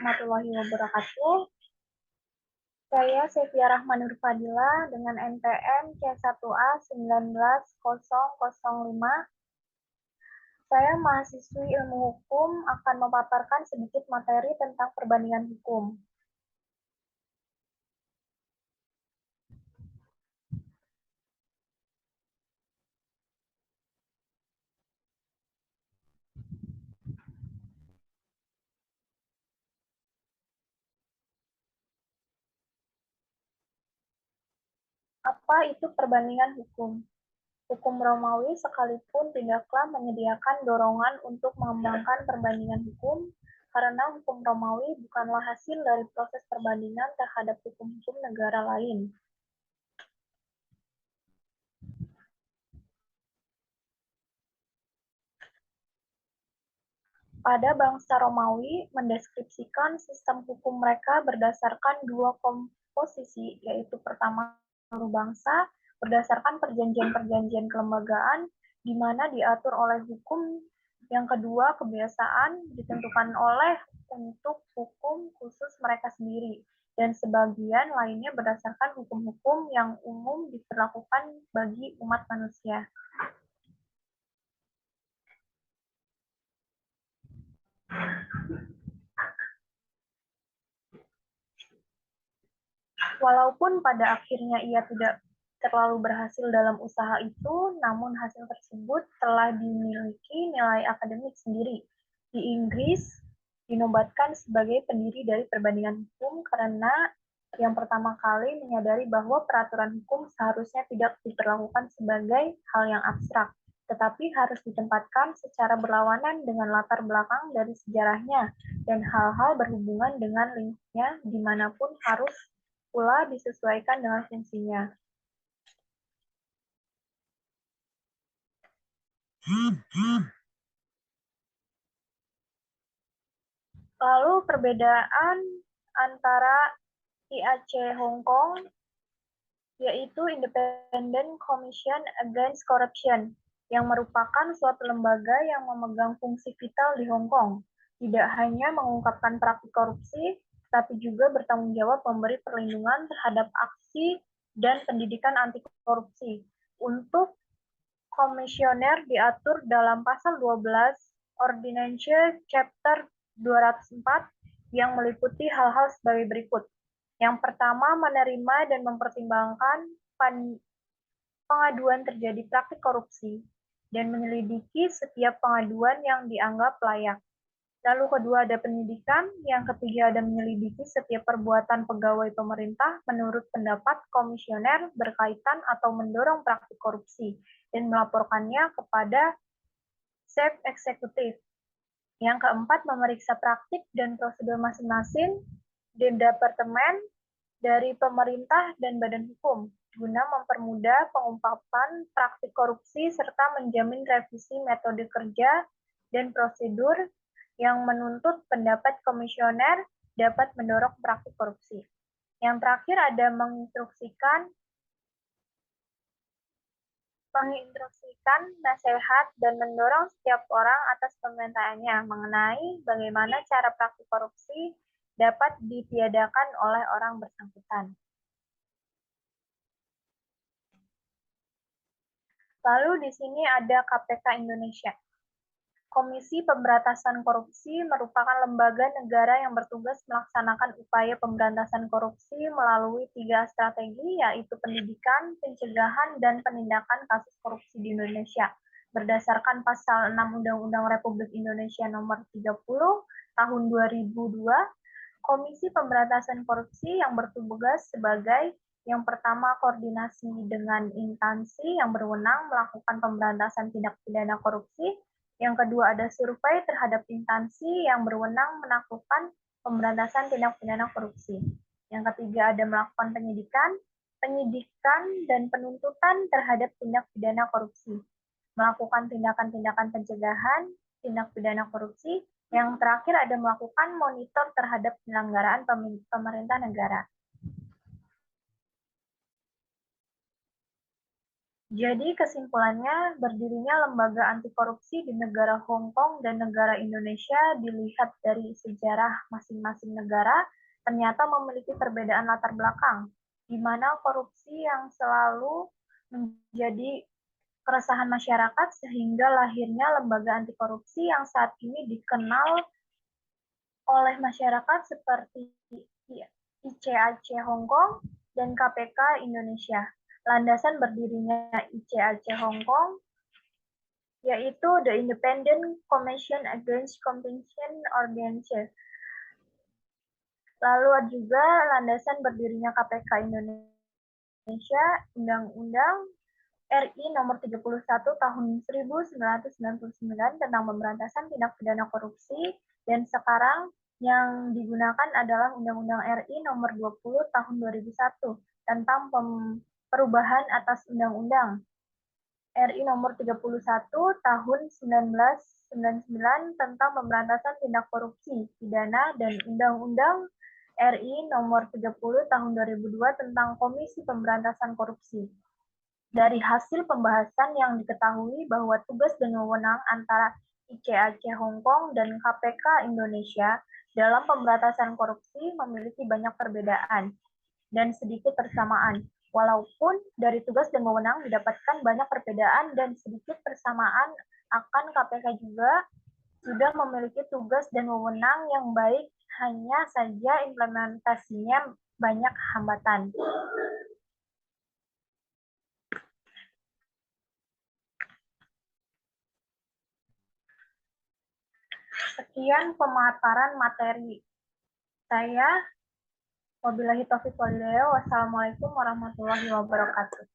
Warahmatullahi wabarakatuh. Saya Sevia Rahman Nurfadila dengan NPM C1A 19005. Saya mahasiswi ilmu hukum akan memaparkan sedikit materi tentang perbandingan hukum. Apa itu perbandingan hukum? Hukum Romawi sekalipun tidaklah menyediakan dorongan untuk mengembangkan perbandingan hukum, karena hukum Romawi bukanlah hasil dari proses perbandingan terhadap hukum-hukum negara lain. Pada bangsa Romawi mendeskripsikan sistem hukum mereka berdasarkan dua komposisi, yaitu pertama bangsa berdasarkan perjanjian-perjanjian kelembagaan di mana diatur oleh hukum, yang kedua kebiasaan ditentukan oleh untuk hukum khusus mereka sendiri, dan sebagian lainnya berdasarkan hukum-hukum yang umum diberlakukan bagi umat manusia. Walaupun pada akhirnya ia tidak terlalu berhasil dalam usaha itu, namun hasil tersebut telah dimiliki nilai akademik sendiri. Di Inggris, dinobatkan sebagai pendiri dari perbandingan hukum karena yang pertama kali menyadari bahwa peraturan hukum seharusnya tidak diperlakukan sebagai hal yang abstrak, tetapi harus ditempatkan secara berlawanan dengan latar belakang dari sejarahnya dan hal-hal berhubungan dengan lingkungannya dimanapun harus pula disesuaikan dengan fungsinya. Lalu perbedaan antara IAC Hong Kong, yaitu Independent Commission Against Corruption, yang merupakan suatu lembaga yang memegang fungsi vital di Hong Kong, tidak hanya mengungkapkan praktik korupsi, tapi juga bertanggung jawab memberi perlindungan terhadap aksi dan pendidikan anti korupsi. Untuk komisioner diatur dalam pasal 12 Ordinance Chapter 204 yang meliputi hal-hal sebagai berikut. Yang pertama, menerima dan mempertimbangkan pengaduan terjadi praktik korupsi dan menyelidiki setiap pengaduan yang dianggap layak. Lalu kedua ada penyidikan, yang ketiga ada menyelidiki setiap perbuatan pegawai pemerintah menurut pendapat komisioner berkaitan atau mendorong praktik korupsi dan melaporkannya kepada Chief Eksekutif. Yang keempat, memeriksa praktik dan prosedur masing-masing di departemen dari pemerintah dan badan hukum guna mempermudah pengungkapan praktik korupsi serta menjamin revisi metode kerja dan prosedur yang menuntut pendapat komisioner dapat mendorong praktik korupsi. Yang terakhir ada menginstruksikan nasihat dan mendorong setiap orang atas pemerintahannya mengenai bagaimana cara praktik korupsi dapat ditiadakan oleh orang bersangkutan. Lalu di sini ada KPK Indonesia. Komisi Pemberantasan Korupsi merupakan lembaga negara yang bertugas melaksanakan upaya pemberantasan korupsi melalui 3 strategi, yaitu pendidikan, pencegahan, dan penindakan kasus korupsi di Indonesia. Berdasarkan pasal 6 Undang-Undang Republik Indonesia Nomor 30 Tahun 2002, Komisi Pemberantasan Korupsi yang bertugas sebagai yang pertama, koordinasi dengan instansi yang berwenang melakukan pemberantasan tindak pidana korupsi. Yang kedua, ada survei terhadap instansi yang berwenang melakukan pemberantasan tindak pidana korupsi. Yang ketiga, ada melakukan penyidikan dan penuntutan terhadap tindak pidana korupsi. Melakukan tindakan-tindakan pencegahan tindak pidana korupsi. Yang terakhir, ada melakukan monitor terhadap penyelenggaraan pemerintah negara. Jadi kesimpulannya, berdirinya lembaga anti korupsi di negara Hong Kong dan negara Indonesia dilihat dari sejarah masing-masing negara, ternyata memiliki perbedaan latar belakang, di mana korupsi yang selalu menjadi keresahan masyarakat sehingga lahirnya lembaga anti korupsi yang saat ini dikenal oleh masyarakat seperti ICAC Hong Kong dan KPK Indonesia. Landasan berdirinya ICAC Hong Kong yaitu The Independent Commission Against Corruption Organization. Lalu juga landasan berdirinya KPK Indonesia, Undang-Undang RI Nomor 31 Tahun 1999 tentang pemberantasan tindak pidana korupsi, dan sekarang yang digunakan adalah Undang-Undang RI Nomor 20 Tahun 2001 tentang perubahan atas Undang-Undang RI Nomor 31 Tahun 1999 tentang pemberantasan tindak korupsi pidana, dan Undang-Undang RI Nomor 30 Tahun 2002 tentang Komisi Pemberantasan Korupsi. Dari hasil pembahasan yang diketahui bahwa tugas dan wewenang antara ICAC Hong Kong dan KPK Indonesia dalam pemberantasan korupsi memiliki banyak perbedaan dan sedikit persamaan. Walaupun dari tugas dan wewenang didapatkan banyak perbedaan dan sedikit persamaan, akan KPK juga sudah memiliki tugas dan wewenang yang baik, hanya saja implementasinya banyak hambatan. Sekian pemaparan materi saya. Wabillahi taufiq walhidayah. Wassalamualaikum warahmatullahi wabarakatuh.